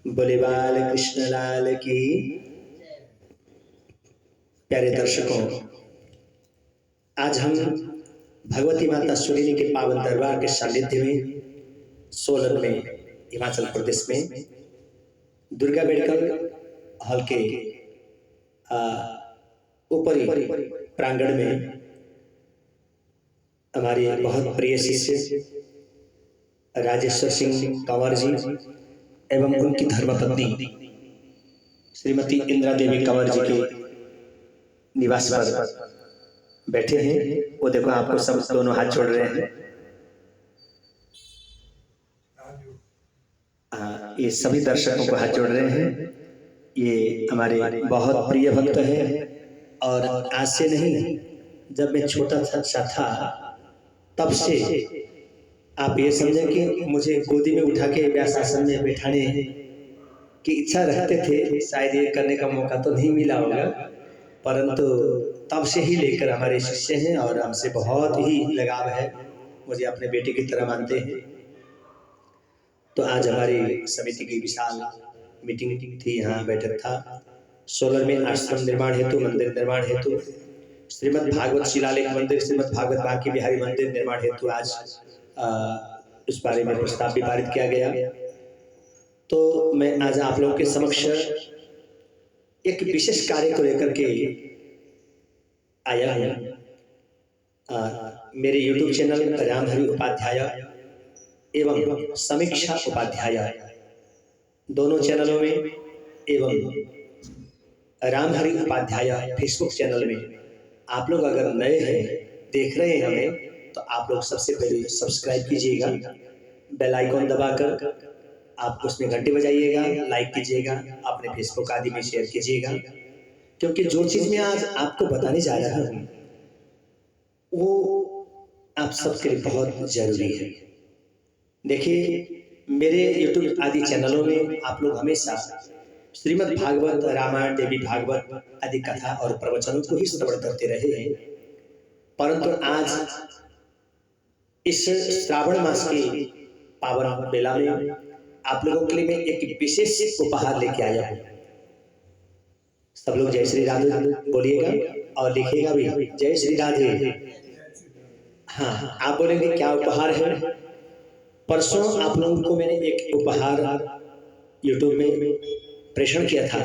बोले बाल कृष्ण लाल की। प्यारे दर्शकों, आज हम भगवती माता सुरीनी के पावन दरबार के सानिध्य में सोलन में हिमाचल प्रदेश में दुर्गा मेडिकल हॉल के ऊपरी प्रांगण में हमारे बहुत प्रिय शिष्य राजेश्वर सिंह कंवर जी एवं उनकी धर्मपत्नी श्रीमती इंदिरा देवी कंवर जी के निवास पर बैठे हैं। वो देखो आपको सब दोनों हाथ जोड़ रहे हैं। ये सभी दर्शकों को हाथ जोड़ रहे हैं। ये हमारे बहुत प्रिय भक्त हैं और आज से नहीं, जब मैं छोटा सा था तब से आप ये समझें कि मुझे गोदी में उठा के व्यास आसन में बैठाने की इच्छा रखते थे। शायद ये करने का मौका तो नहीं मिला होगा, परंतु तब से ही लेकर हमारे शिष्य हैं और हमसे बहुत ही लगाव है। मुझे अपने बेटे की तरह मानते हैं। तो आज हमारी समिति की विशाल मीटिंग थी, यहाँ बैठक था। सोलन में आश्रम निर्माण हेतु, मंदिर निर्माण हेतु, श्रीमद् भागवत शिलालेख मंदिर, श्रीमद् भागवत बांके बिहारी मंदिर निर्माण हेतु आज उस बारे में प्रस्ताव भी पारित किया गया। तो मैं आज आप लोगों के समक्ष एक विशेष कार्य को लेकर के आया हूँ। मेरे YouTube चैनल रामहरि उपाध्याय एवं समीक्षा उपाध्याय दोनों चैनलों में एवं रामहरि उपाध्याय फेसबुक चैनल में आप लोग अगर नए हैं, देख रहे हैं हमें, तो आप लोग सबसे पहले सब्सक्राइब कीजिएगा, बेल आइकॉन दबाकर आप उसमें घंटी बजाइएगा, लाइक कीजिएगा, अपने फेसबुक आदि में शेयर कीजिएगा। क्योंकि जो चीज़ मैं आज आपको बताने जा रहा हूँ वो आप सबके लिए बहुत जरूरी है। देखिए, मेरे YouTube आदि चैनलों में आप लोग हमेशा श्रीमद् भागवत, रामायण, देवी भागवत आदि कथा और प्रवचनों को ही श्रवण करते रहे हैं। परंतु आज इस श्रावण मास की पावन बेला में आप लोगों के लिए मैं एक विशेष उपहार लेके आया हूँ। सब लोग जय श्री राधे बोलिएगा और लिखिएगा भी, जय श्री राधे। हाँ, आप बोलेंगे क्या उपहार है? परसों आप लोगों को मैंने एक उपहार YouTube में प्रेषण किया था।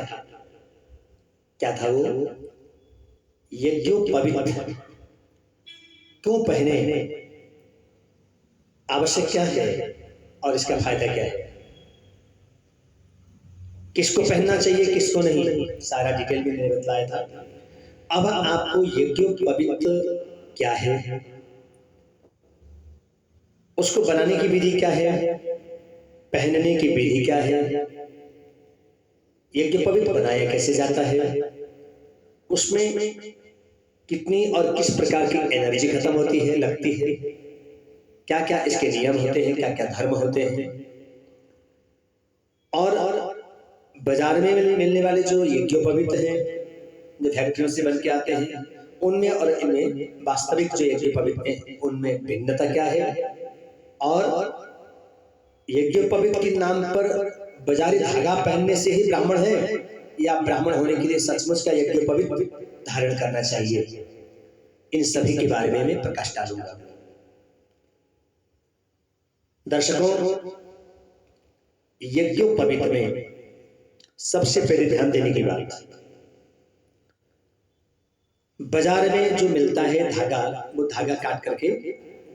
क्या था वो? यज्ञोपवीत क्यों पहने, आवश्यक क्या है और इसका फायदा क्या है, किसको पहनना चाहिए किसको नहीं, सारा डिटेल भी मैंने बताया था। अब आपको यज्ञोपवीत क्या है, उसको बनाने की विधि क्या है, पहनने की विधि क्या है, यज्ञोपवीत बनाया कैसे जाता है, उसमें कितनी और किस प्रकार की एनर्जी खत्म होती है, लगती है, क्या क्या इसके नियम होते हैं, क्या क्या धर्म होते हैं, और बाजार में मिलने वाले जो यज्ञोपवीत हैं जो फैक्ट्रियों से बन के आते हैं, उनमें और इनमें वास्तविक जो यज्ञोपवीत हैं उनमें भिन्नता क्या है, और यज्ञोपवीत के नाम पर बाजारी धागा पहनने से ही ब्राह्मण है या ब्राह्मण होने के लिए सचमुच का यज्ञोपवीत धारण करना चाहिए, इन सभी के बारे में मैं प्रकाश डालूंगा। दर्शकों, यज्ञोपवीत में सबसे पहले ध्यान देने की बात, बाजार में जो मिलता है धागा, वो धागा काट करके,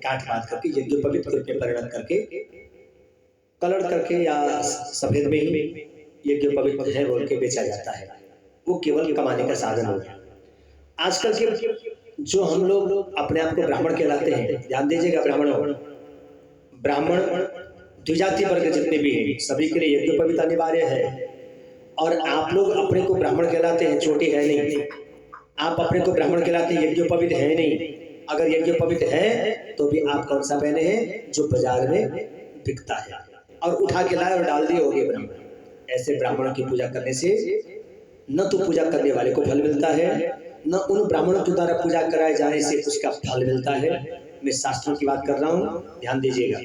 गांठ बांध करके यज्ञोपवीत के रूप में परिणत करके, कलर करके या सफेद में ही यज्ञोपवीत है बोल के बेचा जाता है। वो केवल कमाने का साधन हो गया। आजकल के जो हम लोग अपने आप को ब्राह्मण कहलाते हैं, ध्यान दीजिएगा, ब्राह्मण द्विजाति वर्ग जितने भी हैं सभी के लिए यज्ञोपवीत अनिवार्य है। और आप लोग अपने को ब्राह्मण कहलाते हैं, चोटी है नहीं, आप अपने को ब्राह्मण कहलाते हैं, यज्ञोपवीत है नहीं। अगर यज्ञोपवीत है तो भी आप कौन सा पहने हैं? जो बाजार में बिकता है और उठा के लाए और डाल दिए, हो गए ब्राह्मण। ऐसे ब्राह्मणों की पूजा करने से न तो पूजा करने वाले को फल मिलता है, न उन ब्राह्मणों के द्वारा पूजा कराए जाने से उसका फल मिलता है। मैं शास्त्रों की बात कर रहा हूँ, ध्यान दीजिएगा।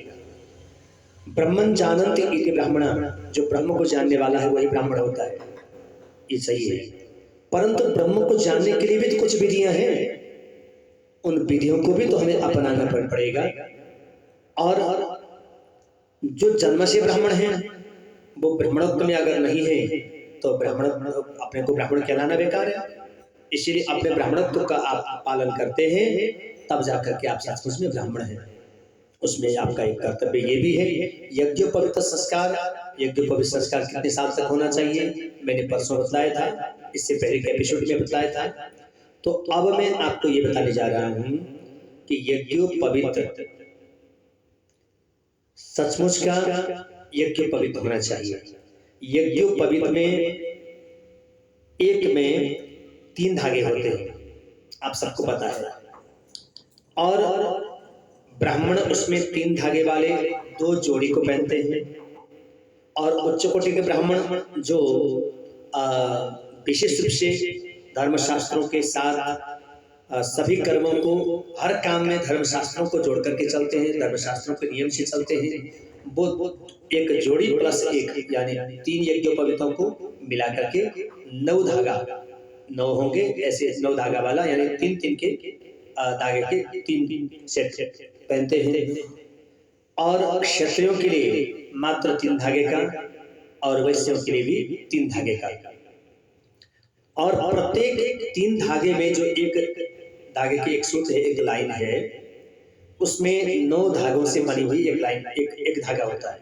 ब्रह्मन जानन्ति इति ब्राह्मणा, जो ब्रह्म को जानने वाला है वही ब्राह्मण होता है, ये सही है। परंतु ब्रह्म को जानने के लिए भी तो कुछ विधियां हैं, उन विधियों को भी तो हमें अपनाना पड़ेगा। और जो जन्म से ब्राह्मण है वो ब्राह्मणत्व में अगर नहीं है तो ब्राह्मण अपने को ब्राह्मण कहलाना बेकार है। इसीलिए अपने ब्राह्मणत्व का आप पालन करते हैं तब जाकर के आप सचमुच में ब्राह्मण हैं। उसमें आपका एक कर्तव्य ये भी है, यज्ञोपवीत संस्कार। यज्ञोपवीत संस्कार कितने साल तक होना चाहिए मैंने परसों बतलाया था, इससे पहले के एपिसोड में बतलाया था। तो अब मैं आपको ये बताने जा रहा हूं कि यज्ञोपवीत सचमुच का यज्ञोपवीत होना चाहिए। यज्ञोपवीत में एक में 3 धागे होते हैं, आप सबको पता है। और ब्राह्मण उसमें 3 धागे वाले 2 जोड़ी को पहनते हैं। और उच्च कोटि के ब्राह्मण जो विशेष रूप से धर्मशास्त्रों के साथ सभी कर्मों को, हर काम में धर्मशास्त्रों को जोड़ करके चलते हैं, धर्मशास्त्रों के नियम से चलते हैं, वो एक जोड़ी प्लस 1 यानी 3 यज्ञोपवीतों को मिला करके 9 धागा, 9 होंगे ऐसे 9 धागा वाला, यानी 3 के धागे के 3 सेट पहनते हैं। और क्षत्रियों के लिए मात्र 3 धागे का और वैश्यों के लिए भी 3 धागे का। और प्रत्येक 3 धागे में जो एक धागे की एक सूत्र है, एक लाइन है, उसमें 9 धागों से बनी हुई एक लाइन, एक धागा होता है।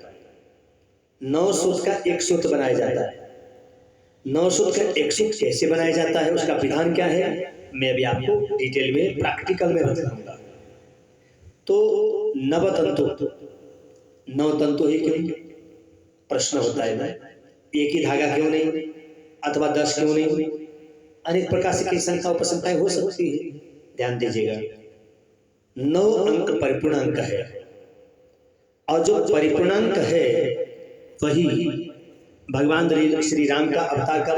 9 सूत्र का एक सूत्र बनाया जाता है। 9 सूत्र का एक सूत्र कैसे बनाया जाता है, उसका विधान क्या है, मैं अभी आपको डिटेल में प्रैक्टिकल में बताऊंगा। तो नवतंतु, 9 तंतु ही क्यों, प्रश्न होता है ना, एक ही धागा क्यों नहीं अथवा 10 क्यों नहीं, अनेक प्रकार से कई शंका उपशंकाएं हो सकती है। ध्यान दीजिएगा, 9 अंक परिपूर्णांक है, और जो परिपूर्णांक है वही भगवान श्री राम का अवतार का